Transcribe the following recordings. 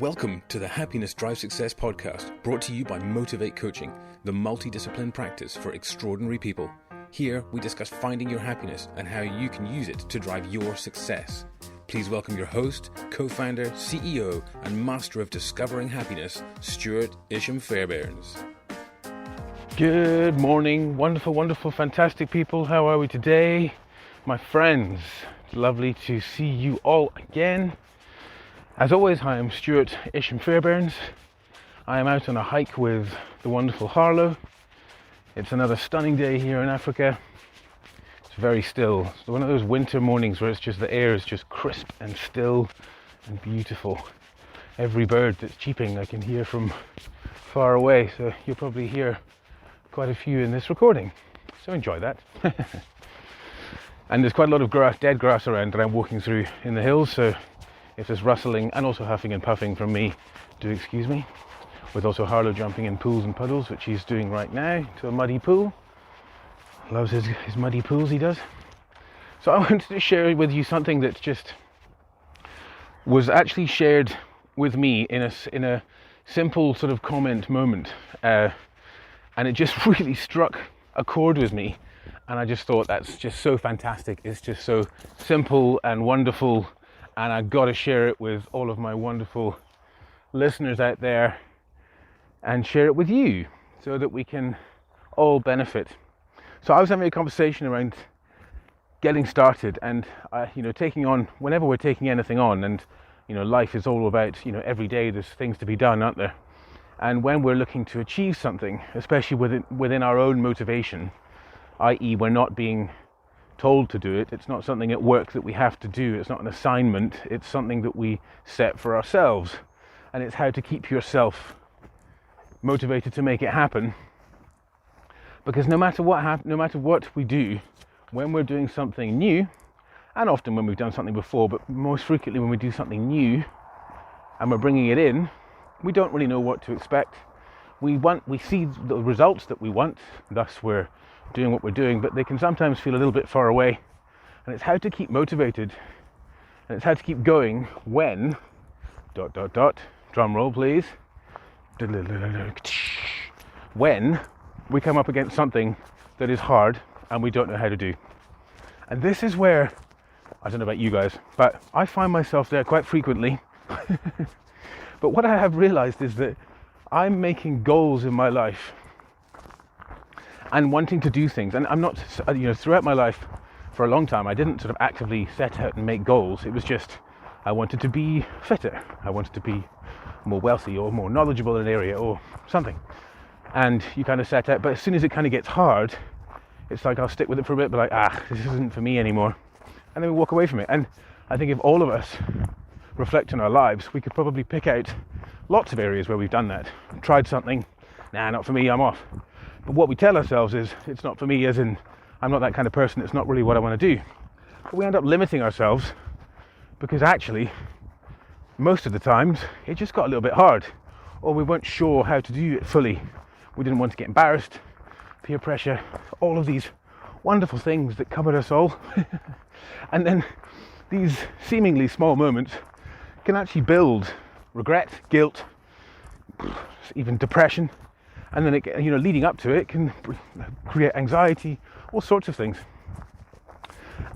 Welcome to the Happiness Drive Success podcast, brought to you by Motivate Coaching, the multidiscipline practice for extraordinary people. Here, we discuss finding your happiness and how you can use it to drive your success. Please welcome your host, co-founder, CEO, and master of discovering happiness, Stuart Isham-Fairbairns. Good morning, wonderful, fantastic people. How are we today? My friends, it's lovely to see you all again. As always, I am Stuart Isham-Fairbairns. I am out on a hike with the wonderful Harlow. It's another stunning day here in Africa. It's very still. It's one of those winter mornings where it's just the air is just crisp and still and beautiful. Every bird that's cheeping I can hear from far away, so you'll probably hear quite a few in this recording. So enjoy that. And there's quite a lot of grass, dead grass around that I'm walking through in the hills, so if there's rustling and also huffing and puffing from me, do excuse me. With also Harlow jumping in pools and puddles, which he's doing right now, to a muddy pool. Loves his muddy pools, he does. So I wanted to share with you something that just was actually shared with me in a simple sort of comment moment. And it just really struck a chord with me. And I just thought that's just so fantastic. It's just so simple and wonderful. And I've got to share it with all of my wonderful listeners out there and share it with you so that we can all benefit. So I was having a conversation around getting started and, taking on, whenever we're taking anything on, and, life is all about, every day there's things to be done, aren't there? And when we're looking to achieve something, especially within our own motivation, i.e. we're not being told to do it, it's not something at work that we have to do, it's not an assignment, it's something that we set for ourselves, and it's how to keep yourself motivated to make it happen. Because no matter what we do, when we're doing something new, and often when we've done something before, but most frequently when we do something new and we're bringing it in, we don't really know what to expect. We see the results that we want, thus we're doing what we're doing, but they can sometimes feel a little bit far away. And it's how to keep motivated, and it's how to keep going when ... drum roll please, when we come up against something that is hard and we don't know how to do. And this is where, I don't know about you guys, but I find myself there quite frequently. But what I have realized is that I'm making goals in my life and wanting to do things, and I'm not, throughout my life for a long time, I didn't sort of actively set out and make goals. It was just, I wanted to be fitter, I wanted to be more wealthy or more knowledgeable in an area or something. And you kind of set out, but as soon as it kind of gets hard, it's like I'll stick with it for a bit, but like, this isn't for me anymore. And then we walk away from it. And I think if all of us reflect on our lives, we could probably pick out lots of areas where we've done that. Tried something, not for me, I'm off. But what we tell ourselves is, it's not for me, as in, I'm not that kind of person, it's not really what I want to do. But we end up limiting ourselves because actually, most of the times, it just got a little bit hard, or we weren't sure how to do it fully. We didn't want to get embarrassed, peer pressure, all of these wonderful things that come at us all. And then these seemingly small moments can actually build regret, guilt, even depression. And then, leading up to it can create anxiety, all sorts of things.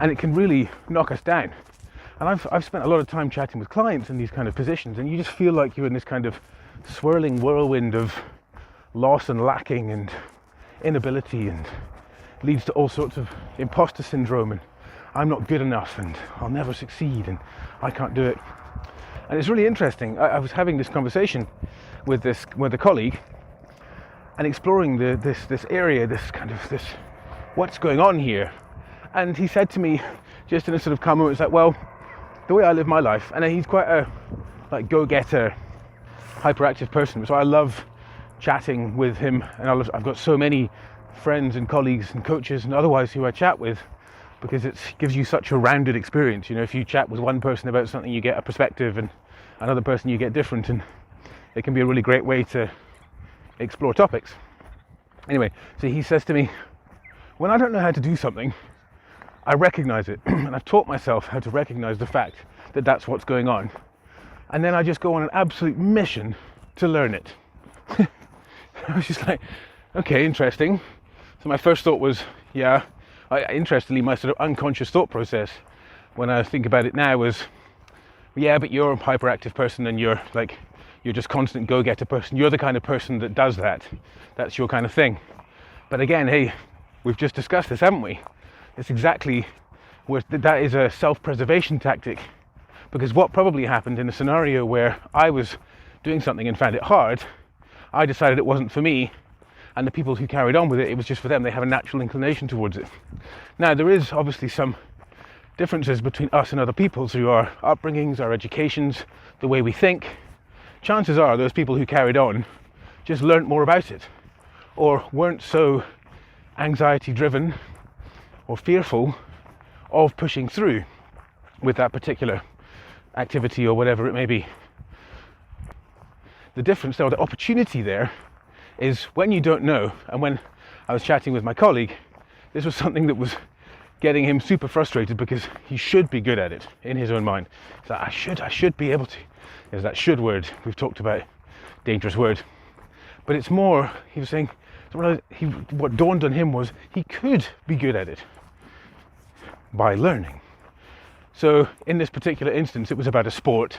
And it can really knock us down. And I've spent a lot of time chatting with clients in these kind of positions, and you just feel like you're in this kind of swirling whirlwind of loss and lacking and inability, and leads to all sorts of imposter syndrome, and I'm not good enough, and I'll never succeed, and I can't do it. And it's really interesting. I was having this conversation with a colleague, and exploring this area, this what's going on here. And he said to me, just in a sort of calm moment, it's like, well, the way I live my life, and he's quite a go-getter, hyperactive person, so I love chatting with him, and I've got so many friends and colleagues and coaches and otherwise who I chat with, because it gives you such a rounded experience. If you chat with one person about something, you get a perspective, and another person you get different, and it can be a really great way to explore topics. Anyway, so he says to me, when I don't know how to do something, I recognize it, and I've taught myself how to recognize the fact that that's what's going on. And then I just go on an absolute mission to learn it. I was just like, okay, interesting. So my first thought was, interestingly, my sort of unconscious thought process when I think about it now was, yeah, but you're a hyperactive person and you're just constant go-getter person. You're the kind of person that does that. That's your kind of thing. But again, hey, we've just discussed this, haven't we? It's exactly where that is a self-preservation tactic. Because what probably happened in a scenario where I was doing something and found it hard, I decided it wasn't for me, and the people who carried on with it, it was just for them. They have a natural inclination towards it. Now, there is obviously some differences between us and other people through our upbringings, our educations, the way we think. Chances are those people who carried on just learnt more about it, or weren't so anxiety driven or fearful of pushing through with that particular activity or whatever it may be. The difference there, the opportunity there, is when you don't know. And when I was chatting with my colleague, this was something that was getting him super frustrated because he should be good at it in his own mind. He's like, I should be able to. There's that should word we've talked about, dangerous word. But it's more, he was saying, what dawned on him was he could be good at it by learning. So in this particular instance, it was about a sport,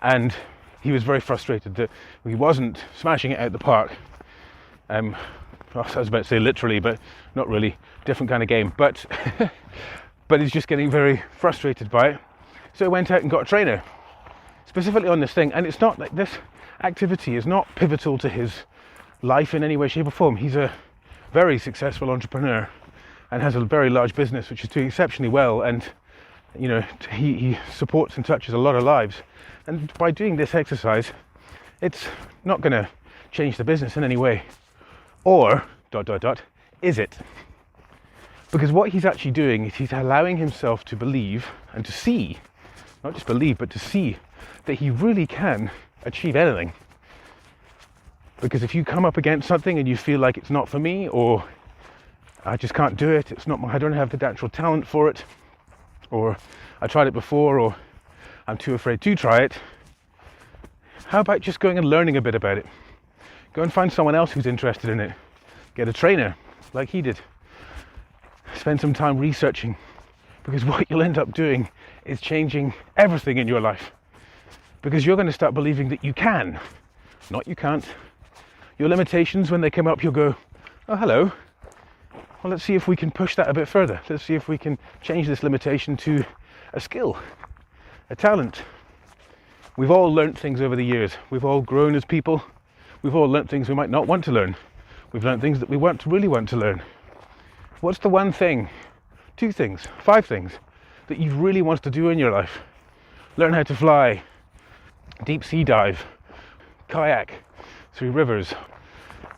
and he was very frustrated that he wasn't smashing it out the park. I was about to say literally, but not really. Different kind of game. But but he's just getting very frustrated by it. So he went out and got a trainer, specifically on this thing. And it's not like this activity is not pivotal to his life in any way, shape or form. He's a very successful entrepreneur and has a very large business which is doing exceptionally well. And you know, he supports and touches a lot of lives. And by doing this exercise, it's not going to change the business in any way. Or, ... is it? Because what he's actually doing is he's allowing himself to believe and to see, not just believe, but to see that he really can achieve anything. Because if you come up against something and you feel like it's not for me, or I just can't do it, I don't have the natural talent for it, or I tried it before, or I'm too afraid to try it, how about just going and learning a bit about it? Go and find someone else who's interested in it. Get a trainer like he did. Spend some time researching, because what you'll end up doing is changing everything in your life. Because you're going to start believing that you can, not you can't. Your limitations, when they come up, you'll go, oh, hello. Well, let's see if we can push that a bit further. Let's see if we can change this limitation to a skill, a talent. We've all learnt things over the years. We've all grown as people. We've all learnt things we might not want to learn. We've learnt things that we really want to learn. What's the one thing, 2 things, 5 things that you really want to do in your life? Learn how to fly, deep sea dive, kayak through rivers,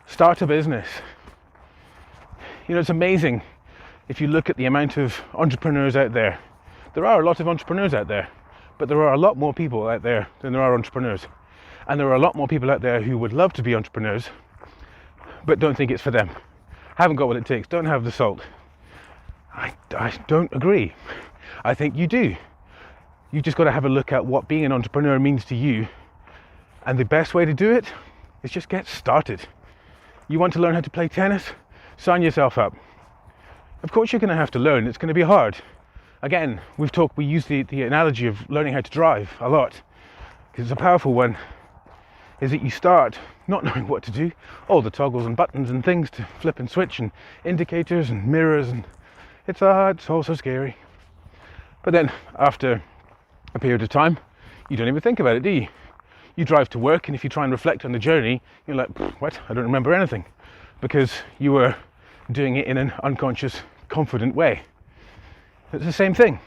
start a business. You know, it's amazing if you look at the amount of entrepreneurs out there. There are a lot of entrepreneurs out there, but there are a lot more people out there than there are entrepreneurs. And there are a lot more people out there who would love to be entrepreneurs, but don't think it's for them. Haven't got what it takes, don't have the salt. I don't agree. I think you do. You just got to have a look at what being an entrepreneur means to you. And the best way to do it is just get started. You want to learn how to play tennis? Sign yourself up. Of course you're going to have to learn, it's going to be hard. Again, we use the analogy of learning how to drive a lot, because it's a powerful one. Is that you start not knowing what to do, all the toggles and buttons and things to flip and switch and indicators and mirrors, and it's all so scary. But then after a period of time, you don't even think about it, do you? You drive to work, and if you try and reflect on the journey, you're like, what? I don't remember anything, because you were doing it in an unconscious, confident way. It's the same thing.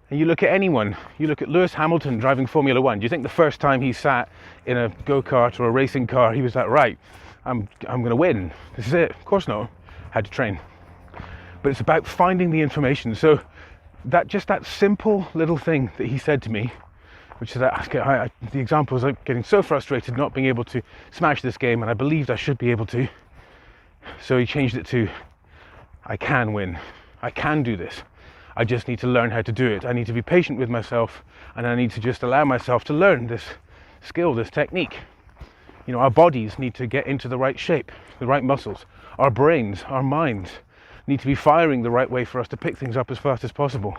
And you look at anyone, you look at Lewis Hamilton driving Formula 1. Do you think the first time he sat in a go-kart or a racing car, he was like, right, I'm going to win. This is it. Of course not. Had to train. But it's about finding the information. So that simple little thing that he said to me, which is that the example was like getting so frustrated not being able to smash this game, and I believed I should be able to. So he changed it to, I can win. I can do this. I just need to learn how to do it. I need to be patient with myself, and I need to just allow myself to learn this skill, this technique. You know, our bodies need to get into the right shape, the right muscles. Our brains, our minds need to be firing the right way for us to pick things up as fast as possible.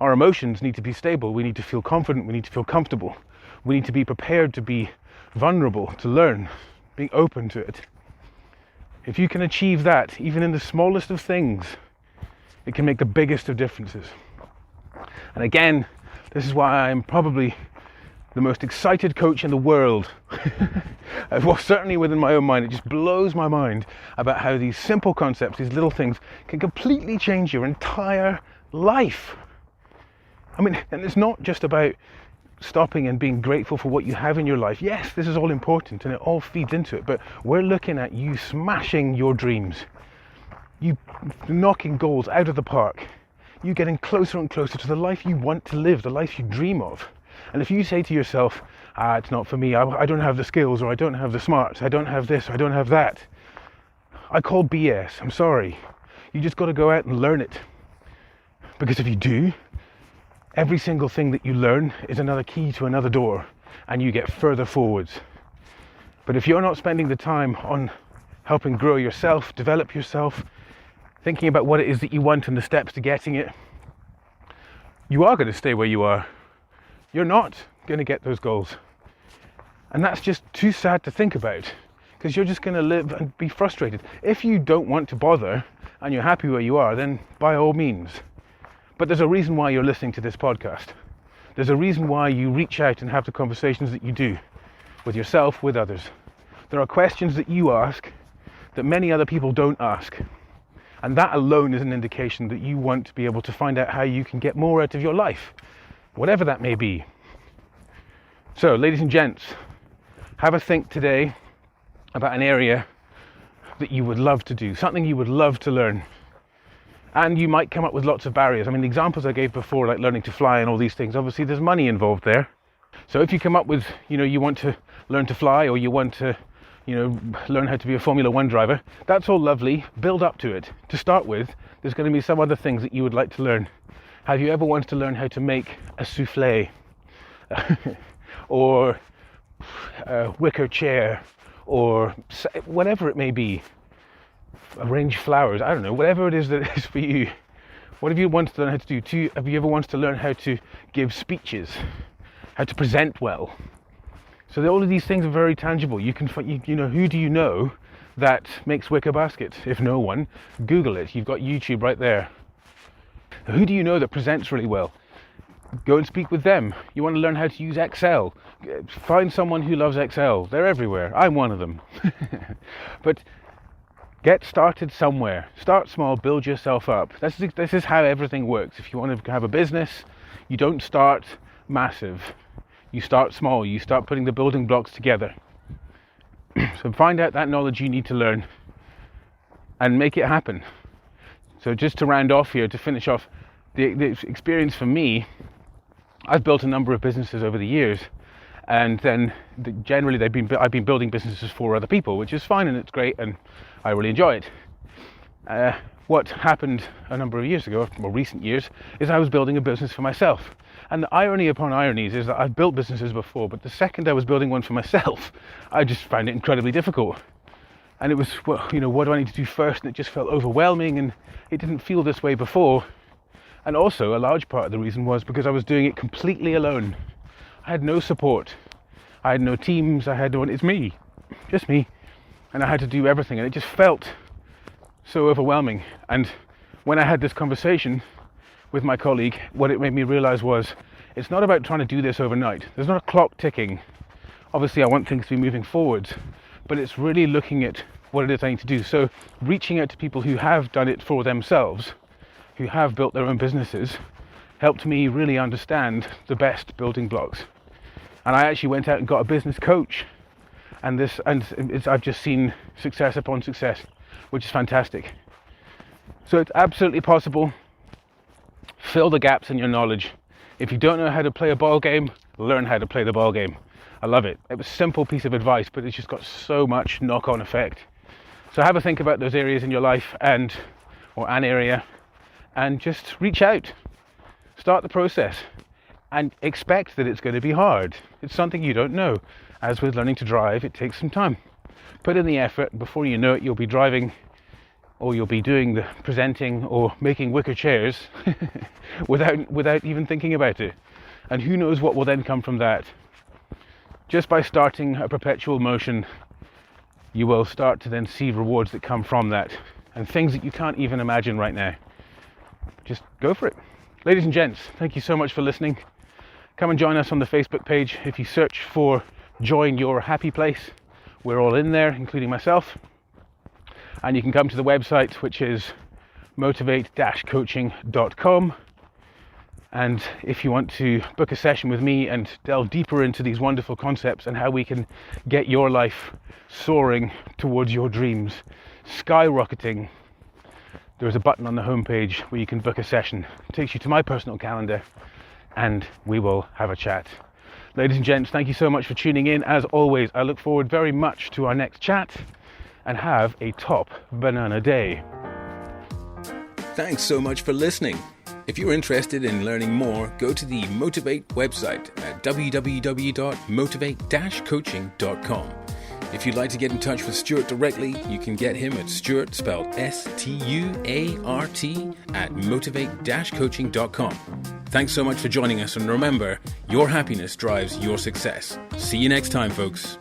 Our emotions need to be stable. We need to feel confident. We need to feel comfortable. We need to be prepared to be vulnerable, to learn, being open to it. If you can achieve that, even in the smallest of things, it can make the biggest of differences. And again, this is why I'm probably the most excited coach in the world. Well, certainly within my own mind, it just blows my mind about how these simple concepts, these little things, can completely change your entire life. I mean, and it's not just about stopping and being grateful for what you have in your life. Yes, this is all important and it all feeds into it, but we're looking at you smashing your dreams, you knocking goals out of the park, you getting closer and closer to the life you want to live, the life you dream of. And if you say to yourself, it's not for me, I don't have the skills, or I don't have the smarts, I don't have this, or I don't have that, I call BS. I'm sorry. You just got to go out and learn it. Because if you do, every single thing that you learn is another key to another door, and you get further forwards. But if you're not spending the time on helping grow yourself, develop yourself, thinking about what it is that you want and the steps to getting it, you are going to stay where you are. You're not going to get those goals. And that's just too sad to think about, because you're just going to live and be frustrated. If you don't want to bother and you're happy where you are, then by all means. But there's a reason why you're listening to this podcast. There's a reason why you reach out and have the conversations that you do with yourself, with others. There are questions that you ask that many other people don't ask. And that alone is an indication that you want to be able to find out how you can get more out of your life, whatever that may be. So, ladies and gents, have a think today about an area that you would love to do, something you would love to learn. And you might come up with lots of barriers. I mean, the examples I gave before, like learning to fly and all these things, obviously there's money involved there. So if you come up with, you want to learn to fly, or you want to, learn how to be a Formula One driver, that's all lovely. Build up to it. To start with, there's going to be some other things that you would like to learn. Have you ever wanted to learn how to make a souffle? Or a wicker chair? Or whatever it may be. Arrange flowers, I don't know, whatever it is that it is for you. What have you wanted to learn how to do? Have you ever wanted to learn how to give speeches? How to present well? So all of these things are very tangible. You can, who do you know that makes wicker baskets? If no one, Google it. You've got YouTube right there. Who do you know that presents really well? Go and speak with them. You want to learn how to use Excel? Find someone who loves Excel. They're everywhere. I'm one of them. But get started somewhere. Start small, build yourself up. This is how everything works. If you want to have a business, you don't start massive. You start small. You start putting the building blocks together. So find out that knowledge you need to learn and make it happen. So just to round off here, to finish off, the experience for me, I've built a number of businesses over the years, and then generally I've been building businesses for other people, which is fine and it's great and I really enjoy it. What happened a number of years ago, more recent years, is I was building a business for myself. And the irony upon ironies is that I've built businesses before, but the second I was building one for myself, I just found it incredibly difficult. And it was, what do I need to do first? And it just felt overwhelming, and it didn't feel this way before. And also, a large part of the reason was because I was doing it completely alone. I had no support. I had no teams. It's me, just me. And I had to do everything, and it just felt so overwhelming. And when I had this conversation with my colleague, what it made me realize was, it's not about trying to do this overnight. There's not a clock ticking. Obviously, I want things to be moving forwards, but it's really looking at what it is I need to do. So reaching out to people who have done it for themselves, who have built their own businesses, helped me really understand the best building blocks. And I actually went out and got a business coach, and I've just seen success upon success, which is fantastic. So it's absolutely possible. Fill the gaps in your knowledge. If you don't know how to play a ball game, learn how to play the ball game. I love it. It was a simple piece of advice, but it's just got so much knock-on effect. So have a think about those areas in your life or an area, and just reach out. Start the process and expect that it's going to be hard. It's something you don't know. As with learning to drive, it takes some time. Put in the effort, before you know it, you'll be driving, or you'll be doing the presenting or making wicker chairs without even thinking about it. And who knows what will then come from that. Just by starting a perpetual motion, you will start to then see rewards that come from that, and things that you can't even imagine right now. Just go for it. Ladies and gents, thank you so much for listening. Come and join us on the Facebook page. If you search for Join Your Happy Place, we're all in there, including myself. And you can come to the website, which is motivate-coaching.com. And if you want to book a session with me and delve deeper into these wonderful concepts and how we can get your life soaring towards your dreams, skyrocketing, there's a button on the homepage where you can book a session. It takes you to my personal calendar and we will have a chat. Ladies and gents, thank you so much for tuning in. As always, I look forward very much to our next chat, and have a top banana day. Thanks so much for listening. If you're interested in learning more, go to the Motivate website at www.motivate-coaching.com. If you'd like to get in touch with Stuart directly, you can get him at Stuart, spelled S-T-U-A-R-T, at motivate-coaching.com. Thanks so much for joining us, and remember, your happiness drives your success. See you next time, folks.